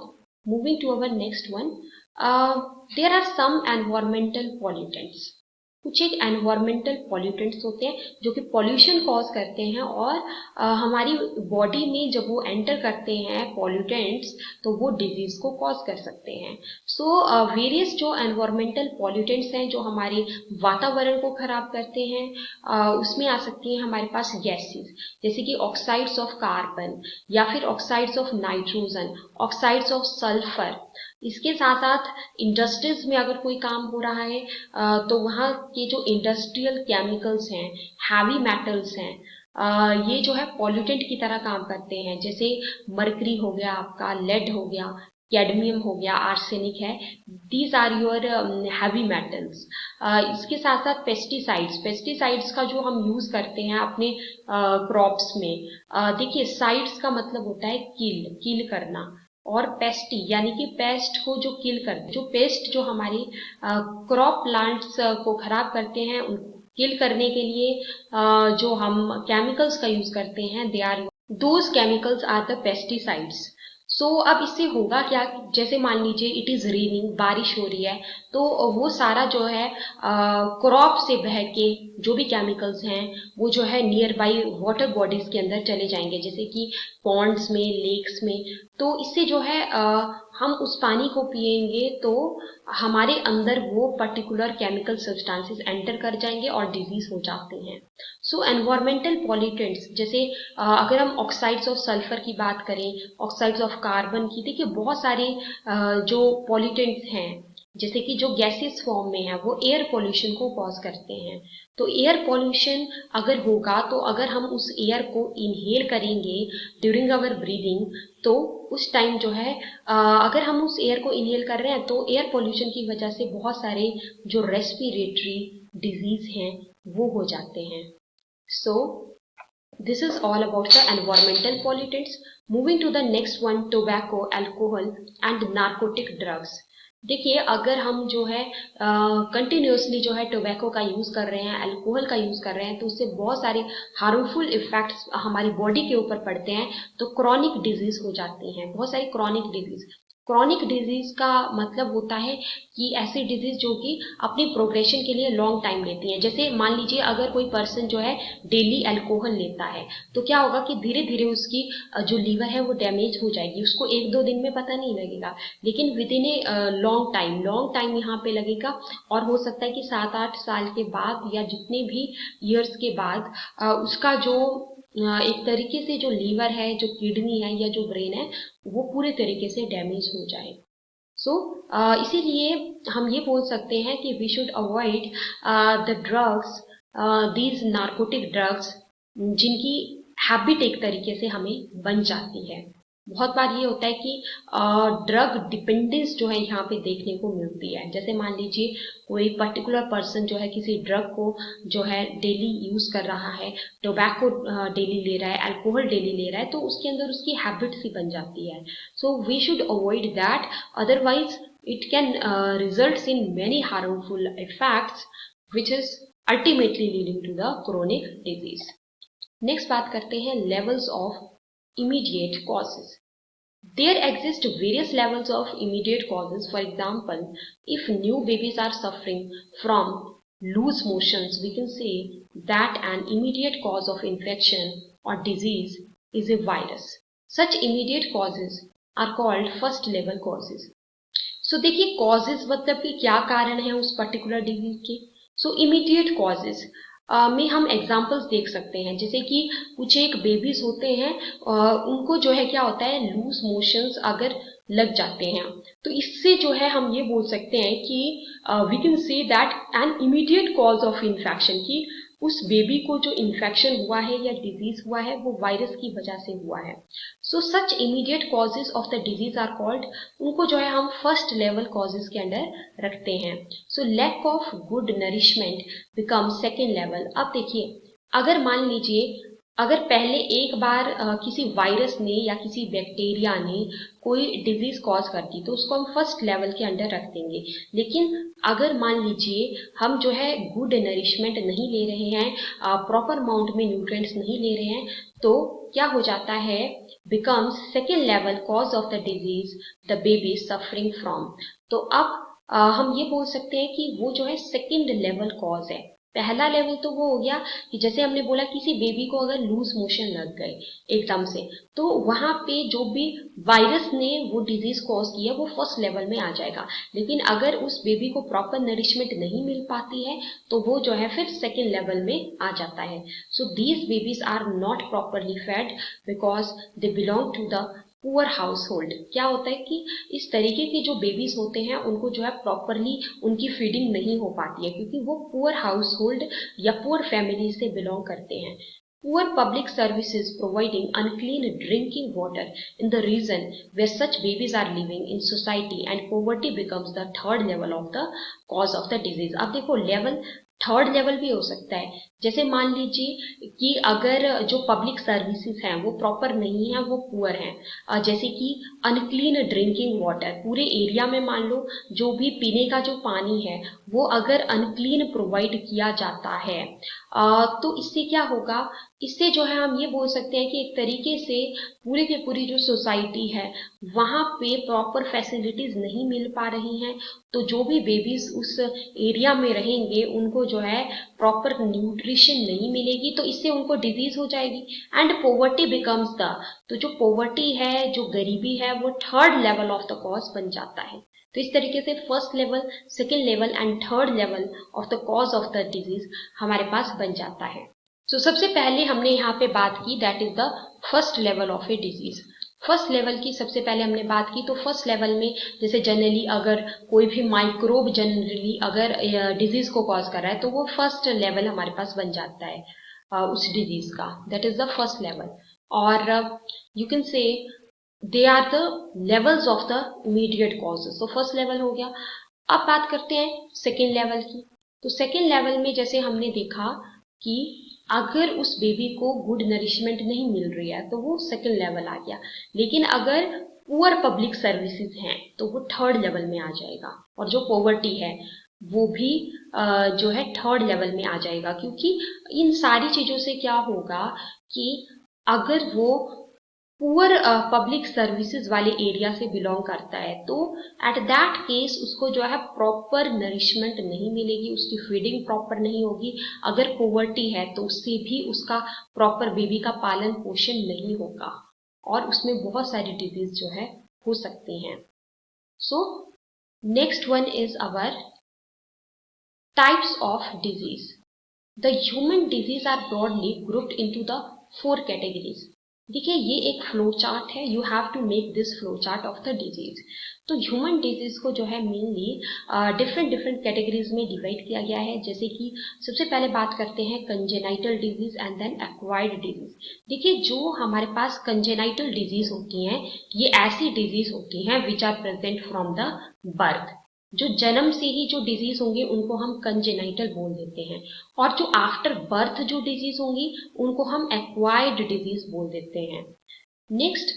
moving to our next one, there are some environmental pollutants. कुछ एक एनवायरमेंटल पॉल्यूटेंट्स होते हैं जो कि पॉल्यूशन कॉज करते हैं, और हमारी बॉडी में जब वो एंटर करते हैं पॉल्यूटेंट्स तो वो डिजीज को कॉज कर सकते हैं। सो वेरियस जो एनवायरमेंटल पॉल्यूटेंट्स हैं जो हमारे वातावरण को खराब करते हैं, उसमें आ सकती हैं हमारे पास गैसेस, जैसे कि ऑक्साइड्स ऑफ कार्बन, या फिर oxides of nitrogen, oxides of sulphur. इसके साथ साथ इंडस्ट्रीज में अगर कोई काम हो रहा है तो वहाँ के जो इंडस्ट्रियल केमिकल्स हैं, हैवी मेटल्स हैं, ये जो है पॉल्यूटेंट की तरह काम करते हैं। जैसे मरकरी हो गया आपका, लेड हो गया, कैडमियम हो गया, आर्सेनिक है, these are your heavy metals. इसके साथ साथ पेस्टिसाइड्स का जो हम यूज करते हैं अपने क्रॉप्स में, देखिए साइड्स का मतलब होता है किल करना, और पेस्टी यानी कि पेस्ट को जो किल करते, जो पेस्ट जो हमारी क्रॉप प्लांट्स को खराब करते हैं, उनको किल करने के लिए जो हम केमिकल्स का यूज करते हैं, they are those chemicals are the pesticides. अब इससे होगा क्या, जैसे मान लीजिए इट इज रेनिंग, बारिश हो रही है, तो वो सारा जो है क्रॉप से बह के जो भी केमिकल्स हैं वो जो है नियर बाई वाटर बॉडीज के अंदर चले जाएंगे, जैसे कि पॉन्ड्स में, लेक्स में। तो इससे जो है हम उस पानी को पिएंगे तो हमारे अंदर वो पर्टिकुलर केमिकल सब्सटेंसेस एंटर कर जाएंगे और डिजीज हो जाते हैं। एनवायरमेंटल पॉल्यूटेंट्स, जैसे अगर हम ऑक्साइड्स ऑफ सल्फर की बात करें, ऑक्साइड्स ऑफ कार्बन की, देखिए बहुत सारे जो पॉल्यूटेंट्स हैं, जैसे कि जो गैसेस फॉर्म में है वो एयर पोल्यूशन को कॉज करते हैं। तो एयर पोल्यूशन अगर होगा, तो अगर हम उस एयर को इनहेल करेंगे ड्यूरिंग आवर ब्रीदिंग, तो उस टाइम जो है अगर हम उस एयर को इनहेल कर रहे हैं तो एयर पोल्यूशन की वजह से बहुत सारे जो रेस्पिरेटरी डिजीज हैं वो हो जाते हैं। So this is all about the environmental pollutants. Moving to the next one, tobacco, alcohol and narcotic drugs. देखिए अगर हम जो है कंटिन्यूसली जो है टोबैको का यूज कर रहे हैं, अल्कोहल का यूज कर रहे हैं, तो उससे बहुत सारे हार्मफुल इफेक्ट्स हमारी बॉडी के ऊपर पड़ते हैं। तो क्रॉनिक डिजीज हो जाती हैं, बहुत सारी क्रॉनिक डिजीज। क्रॉनिक डिजीज का मतलब होता है कि ऐसी डिजीज जो कि अपनी प्रोग्रेशन के लिए लॉन्ग टाइम लेती हैं। जैसे मान लीजिए अगर कोई पर्सन जो है डेली अल्कोहल लेता है, तो क्या होगा कि धीरे धीरे उसकी जो लीवर है वो डैमेज हो जाएगी। उसको एक दो दिन में पता नहीं लगेगा, लेकिन with in a long time यहाँ पे लगेगा। और हो सकता है कि 7-8 साल के बाद या जितने भी ईयर्स के बाद उसका जो एक तरीके से जो लीवर है, जो किडनी है या जो ब्रेन है, वो पूरे तरीके से डैमेज हो जाए। इसीलिए हम ये बोल सकते हैं कि we should avoid the drugs, these narcotic drugs, जिनकी हैबिट एक तरीके से हमें बन जाती है। बहुत बार ये होता है कि ड्रग डिपेंडेंस जो है यहाँ पे देखने को मिलती है। जैसे मान लीजिए कोई पर्टिकुलर पर्सन जो है किसी ड्रग को जो है डेली यूज कर रहा है, टोबैको डेली ले रहा है, अल्कोहल डेली ले रहा है, तो उसके अंदर उसकी हैबिट सी बन जाती है। So we should avoid that, otherwise it can result in many harmful effects which is ultimately leading to the chronic disease. Next बात करते हैं levels of immediate causes. There exist various levels of immediate causes. For example, if new babies are suffering from loose motions, we can say that an immediate cause of infection or disease is a virus. Such immediate causes are called first level causes. So देखिए causes मतलब कि क्या कारण है उस particular disease के। Immediate causes में हम एग्जाम्पल्स देख सकते हैं, जैसे कि कुछ एक बेबीज होते हैं, उनको जो है क्या होता है, लूज मोशंस अगर लग जाते हैं, तो इससे जो है हम ये बोल सकते हैं कि we can say that an immediate cause of infection, कि उस बेबी को जो इन्फेक्शन हुआ है या डिजीज हुआ है वो वायरस की वजह से हुआ है। Such immediate causes of the disease are called, उनको जो है हम फर्स्ट लेवल कॉजेज के अंडर रखते हैं। Lack of good nourishment become second level. अब देखिए अगर मान लीजिए अगर पहले एक बार किसी वायरस ने या किसी बैक्टीरिया ने कोई डिजीज कॉज कर दी, तो उसको हम फर्स्ट लेवल के अंडर रख देंगे। लेकिन अगर मान लीजिए हम जो है गुड नरिशमेंट नहीं ले रहे हैं, प्रॉपर अमाउंट में न्यूट्रिएंट्स नहीं ले रहे हैं, तो क्या हो जाता है, becomes second level cause of the disease the baby suffering from. तो अब हम ये बोल सकते हैं कि वो जो है सेकेंड लेवल कॉज है। पहला लेवल तो वो हो गया कि जैसे हमने बोला किसी बेबी को अगर लूज मोशन लग गए एकदम से, तो वहां पे जो भी वायरस ने वो डिजीज कॉज किया वो फर्स्ट लेवल में आ जाएगा। लेकिन अगर उस बेबी को प्रॉपर नरिशमेंट नहीं मिल पाती है तो वो जो है फिर सेकेंड लेवल में आ जाता है। These babies are not properly fed because they belong to the poor household. क्या होता है कि इस तरीके के जो बेबीज होते हैं उनको जो है प्रॉपरली उनकी फीडिंग नहीं हो पाती है, क्योंकि वो पुअर हाउस होल्ड या पुअर फैमिली से बिलोंग करते हैं। Poor public services providing unclean drinking water in the region where such babies are living in society, and poverty becomes the third level of the cause of the disease. अब देखो level third level भी हो सकता है। जैसे मान लीजिए कि अगर जो पब्लिक सर्विसेज हैं वो प्रॉपर नहीं है, वो पुअर हैं, जैसे कि अनक्लीन ड्रिंकिंग वाटर, पूरे एरिया में मान लो जो भी पीने का जो पानी है वो अगर अनक्लीन प्रोवाइड किया जाता है, तो इससे क्या होगा इससे जो है हम ये बोल सकते हैं कि एक तरीके से पूरी की पूरी जो सोसाइटी है वहाँ पे प्रॉपर फैसिलिटीज नहीं मिल पा रही हैं, तो जो भी बेबीज उस एरिया में रहेंगे उनको जो है प्रॉपर न्यूट्रिशन नहीं मिलेगी, तो इससे उनको डिजीज हो जाएगी एंड पोवर्टी बिकम्स द, तो जो पोवर्टी है, जो गरीबी है, वो third level of the cause बन जाता है। तो इस तरीके से first level, second level and third level of the cause of the disease हमारे पास बन जाता है। सबसे पहले हमने यहाँ पे बात की that is the first level of a disease. First level की सबसे पहले हमने बात की, तो फर्स्ट लेवल में जैसे जनरली अगर कोई भी माइक्रोब जनरली अगर डिजीज को कॉज कर रहा है तो वो फर्स्ट लेवल हमारे पास बन जाता है उस डिजीज का, that is the first level. और you can say they are the levels of the immediate causes. तो फर्स्ट लेवल हो गया। अब बात करते हैं सेकेंड लेवल की। तो सेकेंड लेवल में जैसे हमने देखा कि अगर उस बेबी को गुड नरिशमेंट नहीं मिल रही है तो वो सेकेंड लेवल आ गया, लेकिन अगर पुअर पब्लिक सर्विसेज हैं तो वो थर्ड लेवल में आ जाएगा, और जो पॉवर्टी है वो भी जो है थर्ड लेवल में आ जाएगा। क्योंकि इन सारी चीजों से क्या होगा कि अगर वो पुअर पब्लिक सर्विसेज वाले एरिया से बिलोंग करता है तो एट दैट केस उसको जो है प्रॉपर नरिशमेंट नहीं मिलेगी, उसकी फीडिंग प्रॉपर नहीं होगी। अगर पोवर्टी है तो उससे भी उसका प्रॉपर बेबी का पालन पोषण नहीं होगा और उसमें बहुत सारी डिजीज जो है हो सकती हैं। So next one is our types of disease. The human disease are broadly grouped into the 4 categories. देखिए ये एक फ्लो चार्ट है, you have to make this flow chart of the disease. तो ह्यूमन डिजीज को जो है mainly different different categories में divide किया गया है। जैसे कि सबसे पहले बात करते हैं congenital disease and then acquired disease. देखिए जो हमारे पास कंजेनाइटल डिजीज होती हैं ये ऐसी डिजीज होती हैं which are present from the birth. जो जन्म से ही जो डिजीज होंगे उनको हम कंजेनाइटल बोल देते हैं, और जो आफ्टर बर्थ जो डिजीज होंगी उनको हम एक्वायर्ड डिजीज बोल देते हैं। नेक्स्ट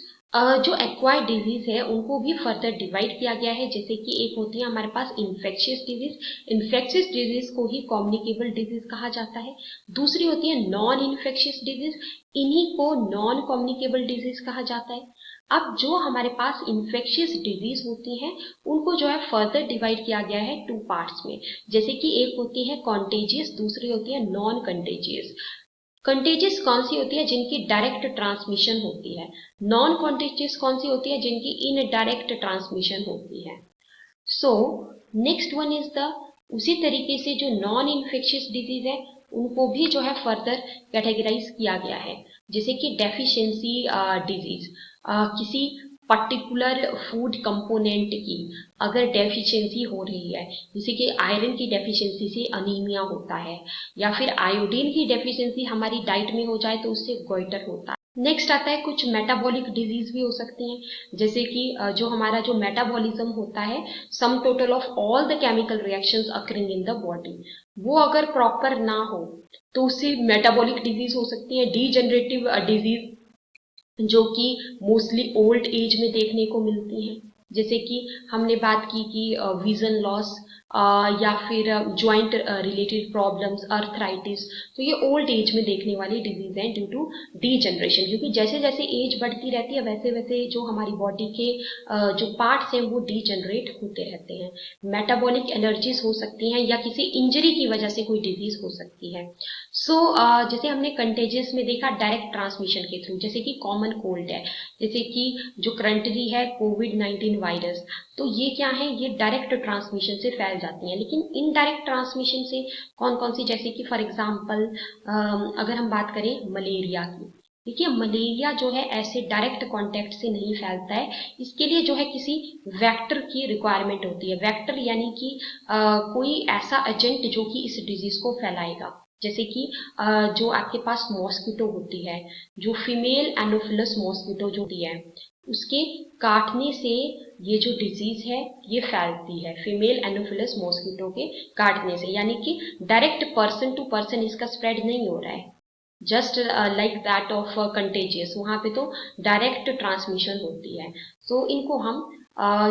जो एक्वायर्ड डिजीज है उनको भी फर्दर डिवाइड किया गया है। जैसे कि एक होती है हमारे पास इन्फेक्शियस डिजीज, इन्फेक्शियस डिजीज को ही कम्युनिकेबल डिजीज कहा जाता है। दूसरी होती है नॉन इन्फेक्शियस डिजीज, इन्हीं को नॉन कम्युनिकेबल डिजीज कहा जाता है। अब जो हमारे पास इन्फेक्शियस डिजीज होती हैं उनको जो है फर्दर डिवाइड किया गया है 2 पार्ट्स में। जैसे कि एक होती है कॉन्टेजियस, दूसरी होती है नॉन कंटेजियस। कंटेजियस कौन सी होती है? जिनकी डायरेक्ट ट्रांसमिशन होती है। नॉन कंटेजियस कौन सी होती है? जिनकी इनडायरेक्ट ट्रांसमिशन होती है। So next one is the, उसी तरीके से जो नॉन इन्फेक्शियस डिजीज है उनको भी जो है फर्दर कैटेगराइज किया गया है। जैसे कि डेफिशिएंसी डिजीज, किसी पर्टिकुलर फूड कंपोनेंट की अगर डेफिशिएंसी हो रही है, जैसे कि आयरन की डेफिशिएंसी से अनीमिया होता है, या फिर आयोडीन की डेफिशिएंसी हमारी डाइट में हो जाए तो उससे गोइटर होता है। नेक्स्ट आता है कुछ मेटाबॉलिक डिजीज भी हो सकती हैं, जैसे कि जो हमारा जो मेटाबॉलिज्म होता है, sum total of all the chemical reactions occurring in the body, वो अगर प्रॉपर ना हो तो उससे मेटाबॉलिक डिजीज हो सकती है। डीजनरेटिव डिजीज जो कि मोस्टली ओल्ड एज में देखने को मिलती हैं, जैसे कि हमने बात की कि विजन लॉस या फिर ज्वाइंट रिलेटेड प्रॉब्लम्स, अर्थराइटिस, तो ये ओल्ड एज में देखने वाली डिजीज हैं ड्यू टू डीजनरेशन। क्योंकि जैसे जैसे एज बढ़ती रहती है वैसे वैसे जो हमारी बॉडी के जो पार्ट्स हैं वो डीजनरेट होते रहते हैं। मेटाबॉलिक एलर्जीज हो सकती हैं या किसी इंजरी की वजह से कोई डिजीज हो सकती है। जैसे हमने कंटेजियस में देखा डायरेक्ट ट्रांसमिशन के थ्रू, जैसे कि कॉमन कोल्ड है, जैसे कि जो करंटली है कोविड-19 वायरस, तो ये क्या है, ये डायरेक्ट ट्रांसमिशन से फैल जाती हैं। लेकिन इनडायरेक्ट ट्रांसमिशन से कौन कौन सी, जैसे कि फॉर एग्जांपल अगर हम बात करें मलेरिया की, देखिए मलेरिया जो है ऐसे डायरेक्ट कांटेक्ट से नहीं फैलता है, इसके लिए जो है किसी वेक्टर की रिक्वायरमेंट होती है। वेक्टर यानी कि कोई ऐसा एजेंट जो कि इस डिजीज को फैलाएगा। जैसे कि जो आपके पास मॉस्किटो होती है, जो फीमेल एनोफिलस मॉस्किटो जो होती है, उसके काटने से ये जो डिजीज है ये फैलती है, फीमेल एनोफिलस मॉस्किटो के काटने से। यानी कि डायरेक्ट पर्सन टू पर्सन इसका स्प्रेड नहीं हो रहा है, just like that of contagious, वहां पे तो डायरेक्ट ट्रांसमिशन होती है। इनको हम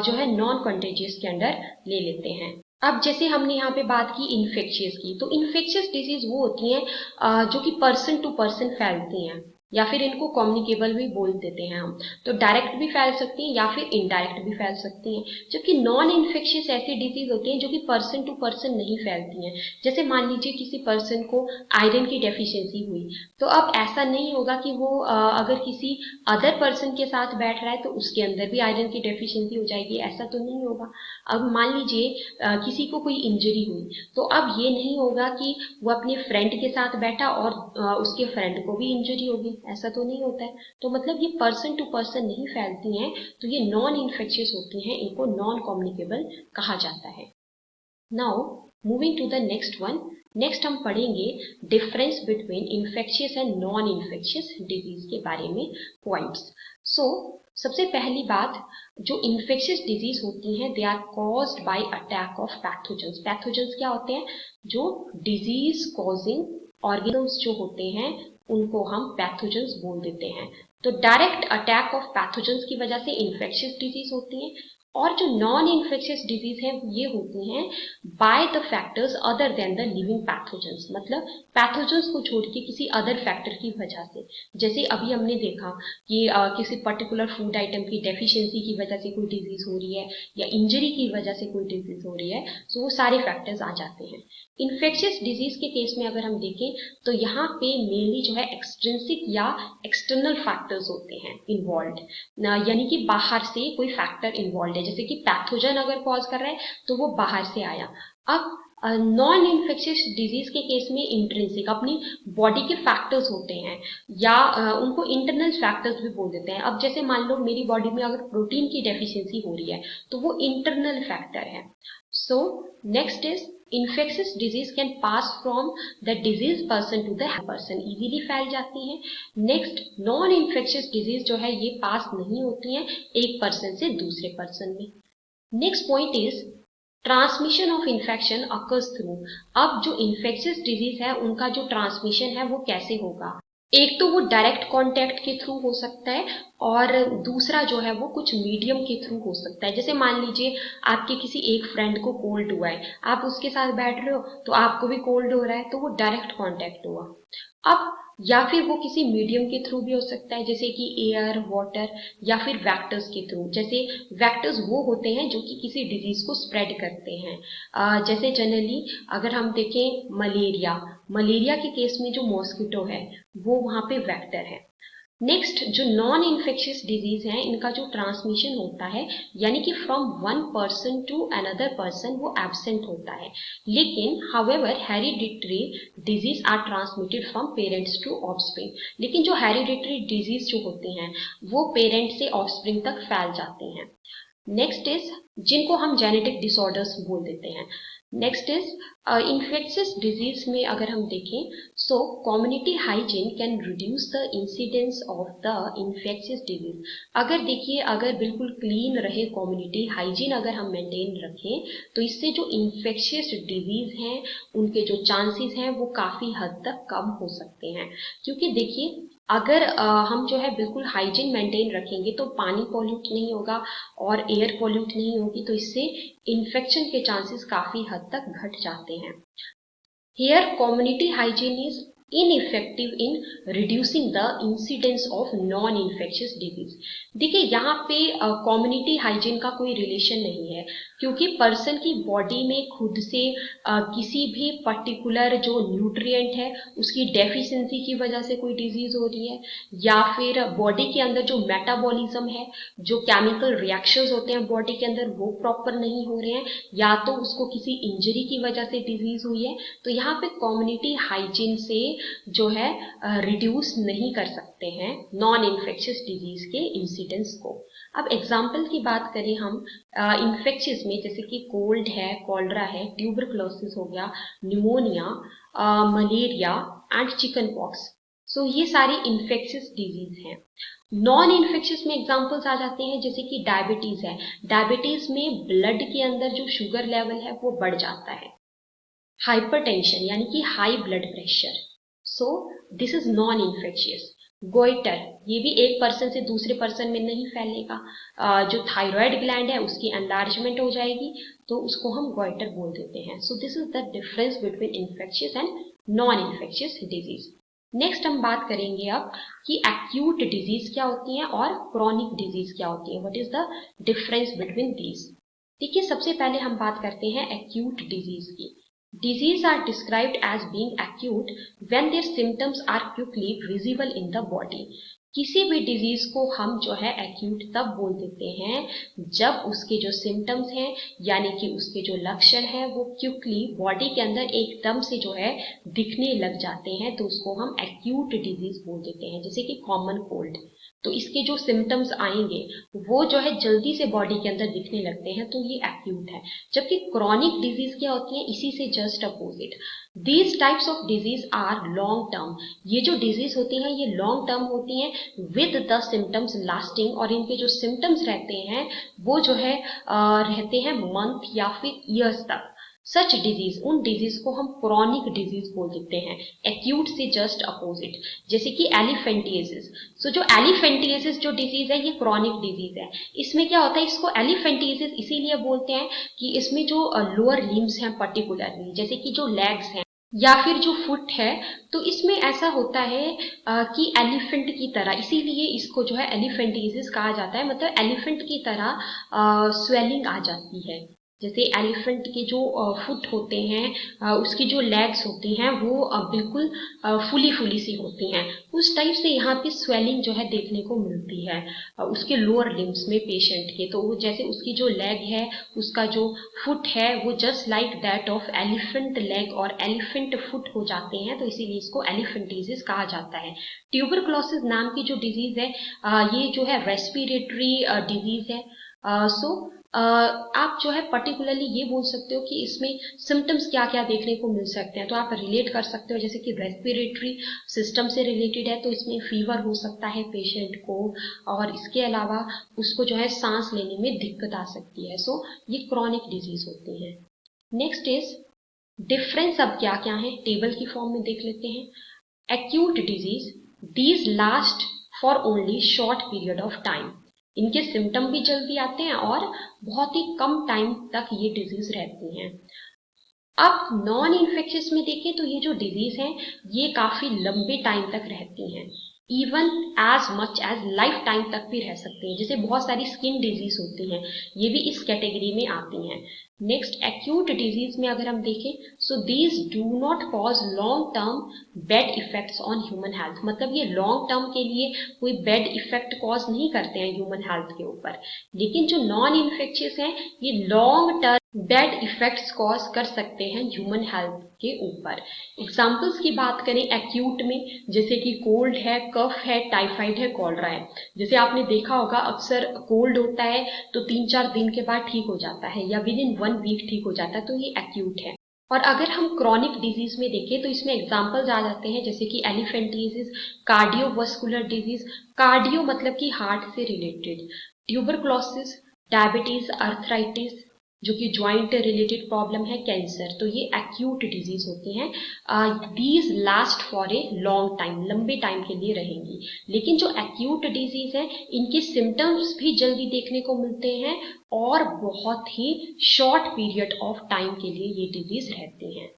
जो है नॉन कंटेजियस के अंडर ले लेते हैं। अब जैसे हमने यहाँ पे बात की इन्फेक्शियस की, तो इन्फेक्शियस डिजीज वो होती हैं जो कि पर्सन टू पर्सन फैलती हैं, या फिर इनको कम्युनिकेबल भी बोल देते हैं हम। तो डायरेक्ट भी फैल सकती हैं या फिर इनडायरेक्ट भी फैल सकती हैं। जबकि नॉन इन्फेक्शियस ऐसी डिजीज होती हैं जो कि पर्सन टू पर्सन नहीं फैलती हैं। जैसे मान लीजिए किसी पर्सन को आयरन की डेफिशिएंसी हुई, तो अब ऐसा नहीं होगा कि वो अगर किसी अदर पर्सन के साथ बैठ रहा है तो उसके अंदर भी आयरन की डेफिशिएंसी हो जाएगी, ऐसा तो नहीं होगा। अब मान लीजिए किसी को कोई इंजरी हुई, तो अब ये नहीं होगा कि वो अपने फ्रेंड के साथ बैठा और उसके फ्रेंड को भी इंजरी होगी, ऐसा तो नहीं होता है। तो मतलब ये पर्सन टू पर्सन नहीं फैलती हैं, तो ये नॉन इन्फेक्शियस होती हैं, इनको नॉन कम्युनिकेबल कहा जाता है। Now moving to the next one. Next हम पढ़ेंगे difference between infectious and non infectious disease के बारे में पॉइंट्स। सो सबसे पहली बात, जो इन्फेक्शियस डिजीज होती हैं they are caused by attack of pathogens. Pathogens क्या होते हैं? जो डिजीज कॉजिंग ऑर्गेनिजम्स जो होते हैं उनको हम पैथोजेंस बोल देते हैं। तो डायरेक्ट अटैक ऑफ पैथोजेंस की वजह से इन्फेक्शियस डिजीज होती हैं, और जो नॉन इन्फेक्शियस डिजीज है ये होती हैं by the factors other than the living pathogens, मतलब पैथोजेंस को छोड़ के किसी अदर फैक्टर की वजह से। जैसे अभी हमने देखा कि किसी पर्टिकुलर फूड आइटम की डेफिशिएंसी की वजह से कोई डिजीज हो रही है या इंजरी की वजह से कोई डिजीज हो रही है, तो वो सारे फैक्टर्स आ जाते हैं। इन्फेक्शियस डिजीज के केस में अगर हम देखें तो यहाँ पे मेनली जो है एक्सट्रिंसिक या एक्सटर्नल फैक्टर्स होते हैं इन्वॉल्व, यानी कि बाहर से कोई फैक्टर इन्वॉल्व है। जैसे कि पैथोजन अगर कॉज कर रहा है तो वो बाहर से आया। अब नॉन इन्फेक्शियस डिजीज के केस में इंट्रिंसिक अपनी बॉडी के फैक्टर्स होते हैं, या उनको इंटरनल फैक्टर्स भी बोल देते हैं। अब जैसे मान लो मेरी बॉडी में अगर प्रोटीन की डेफिशिएंसी हो रही है तो वो इंटरनल फैक्टर है। So next is infectious disease can pass from the disease person to the person, easily फैल जाती हैं। नेक्स्ट, नॉन इन्फेक्शियस डिजीज जो है ये पास नहीं होती हैं एक पर्सन से दूसरे पर्सन में। Next point is transmission of infection occurs through. अब जो इन्फेक्शियस डिजीज है उनका जो ट्रांसमिशन है वो कैसे होगा? एक तो वो डायरेक्ट कांटेक्ट के थ्रू हो सकता है, और दूसरा जो है वो कुछ मीडियम के थ्रू हो सकता है। जैसे मान लीजिए आपके किसी एक फ्रेंड को कोल्ड हुआ है, आप उसके साथ बैठ रहे हो तो आपको भी कोल्ड हो रहा है, तो वो डायरेक्ट कांटेक्ट हुआ। अब या फिर वो किसी मीडियम के थ्रू भी हो सकता है, जैसे कि एयर, वाटर, या फिर वैक्टर्स के थ्रू। जैसे वैक्टर्स वो होते हैं जो कि किसी डिजीज को स्प्रेड करते हैं। जैसे जनरली अगर हम देखें मलेरिया, मलेरिया के केस में जो मॉस्किटो है वो वहां पे वेक्टर है। नेक्स्ट, जो नॉन इन्फेक्शियस डिजीज हैं इनका जो ट्रांसमिशन होता है, यानी कि from one person to another person, वो एब्सेंट होता है। लेकिन however hereditary disease are transmitted from parents to offspring. लेकिन जो हेरिडिटरी डिजीज जो होते हैं वो पेरेंट से ऑफस्प्रिंग तक फैल जाते हैं। नेक्स्ट इज जिनको हम जेनेटिक डिसऑर्डर्स बोल देते हैं। नेक्स्ट इज इन्फेक्शियस डिजीज में अगर हम देखें, सो community hygiene can reduce the incidence of the infectious disease. अगर देखिए, अगर बिल्कुल क्लीन रहे कम्युनिटी हाइजीन अगर हम मेंटेन रखें, तो इससे जो इन्फेक्शियस डिजीज हैं उनके जो चांसेस हैं वो काफी हद तक कम हो सकते हैं। क्योंकि देखिए, अगर हम जो है बिल्कुल हाइजीन मेंटेन रखेंगे तो पानी पॉल्यूट नहीं होगा और एयर पॉल्यूट नहीं होगी, तो इससे इन्फेक्शन के चांसेस काफी हद तक घट जाते हैं। Here, community hygiene is ineffective in reducing the incidence of non-infectious disease। देखिए यहाँ पे कम्युनिटी हाइजीन का कोई रिलेशन नहीं है, क्योंकि पर्सन की बॉडी में खुद से किसी भी पर्टिकुलर जो न्यूट्रिएंट है उसकी डेफिशिएंसी की वजह से कोई डिजीज हो रही है, या फिर बॉडी के अंदर जो मेटाबॉलिज्म है, जो केमिकल रिएक्शंस होते हैं बॉडी के अंदर वो प्रॉपर नहीं हो रहे हैं, या तो उसको किसी इंजरी की वजह से डिजीज हुई है। तो यहाँ पे कम्युनिटी हाइजीन से जो है रिड्यूस नहीं कर सकते हैं नॉन इन्फेक्शियस डिजीज के इंसिडेंस को। अब एग्जाम्पल की बात करें हम इन्फेक्शियस में, जैसे कि कोल्ड है, कॉलरा है, ट्यूबरक्लोसिस हो गया, pneumonia, malaria and chicken pox. So ये सारी इन्फेक्शियस डिजीज हैं। नॉन इन्फेक्शियस में एग्जाम्पल्स आ जाते हैं, जैसे कि डायबिटीज है, डायबिटीज में ब्लड के अंदर जो शुगर लेवल है वो बढ़ जाता है। हाइपरटेंशन यानी कि high blood pressure, so this is non infectious. Goitre, ये भी एक पर्सन से दूसरे पर्सन में नहीं फैलेगा। जो थायराइड ग्लैंड है उसकी एनलार्जमेंट हो जाएगी, तो उसको हम गोइटर बोल देते हैं। So this is the difference between infectious and non infectious disease. Next हम बात करेंगे अब कि एक्यूट डिजीज क्या होती है और क्रॉनिक डिजीज क्या होती है। What is the difference between these. देखिए, सबसे पहले हम बात करते हैं एक्यूट डिजीज की। Disease are described as being acute when their symptoms are quickly visible in the body. किसी भी डिजीज को हम जो है एक्यूट तब बोल देते हैं जब उसके जो सिम्टम्स हैं, यानी कि उसके जो लक्षण हैं, वो क्विकली बॉडी के अंदर एकदम से जो है दिखने लग जाते हैं, तो उसको हम एक्यूट डिजीज बोल देते हैं। जैसे कि कॉमन कोल्ड, तो इसके जो सिम्टम्स आएंगे वो जो है जल्दी से बॉडी के अंदर दिखने लगते हैं, तो ये एक्यूट है। जबकि क्रॉनिक डिजीज क्या होती है, इसी से just opposite. These types of disease are long term. ये जो डिजीज होती हैं ये लॉन्ग टर्म होती हैं विद द सिम्टम्स लास्टिंग, और इनके जो सिम्टम्स रहते हैं वो जो है रहते हैं मंथ या फिर ईयर्स तक। सच डिजीज, उन डिजीज को हम क्रॉनिक डिजीज बोल देते हैं, एक्यूट से जस्ट अपोजिट। जैसे कि एलिफेंटिएसिस। सो जो एलिफेंटिएसिस जो डिजीज है ये क्रॉनिक डिजीज है। इसमें क्या होता है, इसको एलिफेंटिएसिस इसीलिए बोलते हैं कि इसमें जो लोअर लिम्स हैं पर्टिकुलरली, जैसे कि जो लेग्स हैं या फिर जो फुट है, तो इसमें ऐसा होता है कि एलिफेंट की तरह, इसीलिए इसको जो है एलिफेंटिएसिस कहा जाता है। मतलब एलिफेंट की तरह स्वेलिंग आ जाती है। जैसे एलिफेंट के जो फुट होते हैं, उसकी जो लेग्स होती हैं वो बिल्कुल फुली फुली सी होती हैं, उस टाइप से यहाँ पे स्वेलिंग जो है देखने को मिलती है उसके लोअर लिम्स में पेशेंट के। तो वो जैसे उसकी जो लेग है, उसका जो फुट है, वो just like that of elephant leg और एलिफेंट फुट हो जाते हैं, तो इसीलिए इसको एलिफेंटिसिस कहा जाता है। ट्यूबरक्लोसिस नाम की जो डिजीज है, ये जो है रेस्पिरेटरी डिजीज है। सो आप जो है पर्टिकुलरली ये बोल सकते हो कि इसमें सिम्टम्स क्या क्या देखने को मिल सकते हैं, तो आप रिलेट कर सकते हो। जैसे कि रेस्पिरेटरी सिस्टम से रिलेटेड है, तो इसमें फीवर हो सकता है पेशेंट को, और इसके अलावा उसको जो है सांस लेने में दिक्कत आ सकती है। सो ये क्रॉनिक डिजीज होती है। Next is difference. अब क्या क्या है टेबल की फॉर्म में देख लेते हैं। Acute disease, these last for only short period of time. इनके सिम्टम भी जल्दी आते हैं और बहुत ही कम टाइम तक ये डिजीज रहती हैं। अब नॉन इन्फेक्शियस में देखें तो ये जो डिजीज हैं ये काफी लंबे टाइम तक रहती हैं, even as much as lifetime तक भी रह सकती हैं। जैसे बहुत सारी स्किन डिजीज होती हैं, ये भी इस कैटेगरी में आती हैं। नेक्स्ट एक्यूट डिजीज में अगर हम देखें, so these do not cause long term bad effects on human health. मतलब ये लॉन्ग टर्म के लिए कोई बैड इफेक्ट कॉज नहीं करते हैं ह्यूमन हेल्थ के ऊपर। लेकिन जो नॉन इन्फेक्शियस हैं ये long term bad effects cause कर सकते हैं ह्यूमन हेल्थ के ऊपर। एग्जाम्पल्स की बात करें एक्यूट में, जैसे कि कोल्ड है, कफ है, टाइफाइड है, कॉलरा है। जैसे आपने देखा होगा अक्सर कोल्ड होता है तो 3-4 दिन के बाद ठीक हो जाता है, या विद इन 1 वीक ठीक हो जाता है, तो ये एक्यूट है। और अगर हम क्रॉनिक डिजीज में देखें तो इसमें एग्जाम्पल्स आ जाते हैं, जैसे कि एलिफेंटिसिस, कार्डियोवास्कुलर डिजीज, कार्डियो मतलब कि हार्ट से रिलेटेड, ट्यूबरक्लोसिस, डायबिटीज, अर्थराइटिस जो कि ज्वाइंट रिलेटेड प्रॉब्लम है, कैंसर, तो ये एक्यूट डिजीज होती हैं। These last for a long time, लंबे टाइम के लिए रहेंगी। लेकिन जो एक्यूट डिजीज है इनके सिम्टम्स भी जल्दी देखने को मिलते हैं और बहुत ही शॉर्ट पीरियड ऑफ टाइम के लिए ये डिजीज रहती हैं।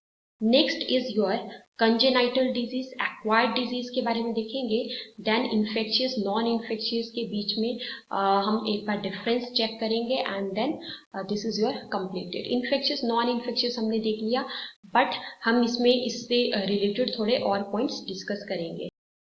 Next is your congenital disease, acquired disease के बारे में देखेंगे। देन इन्फेक्शियस नॉन इन्फेक्शियस के बीच में हम एक बार डिफरेंस चेक करेंगे, and then this is your completed. Infectious non infectious हमने देख लिया, बट हम इसमें इससे रिलेटेड थोड़े और पॉइंट्स डिस्कस करेंगे।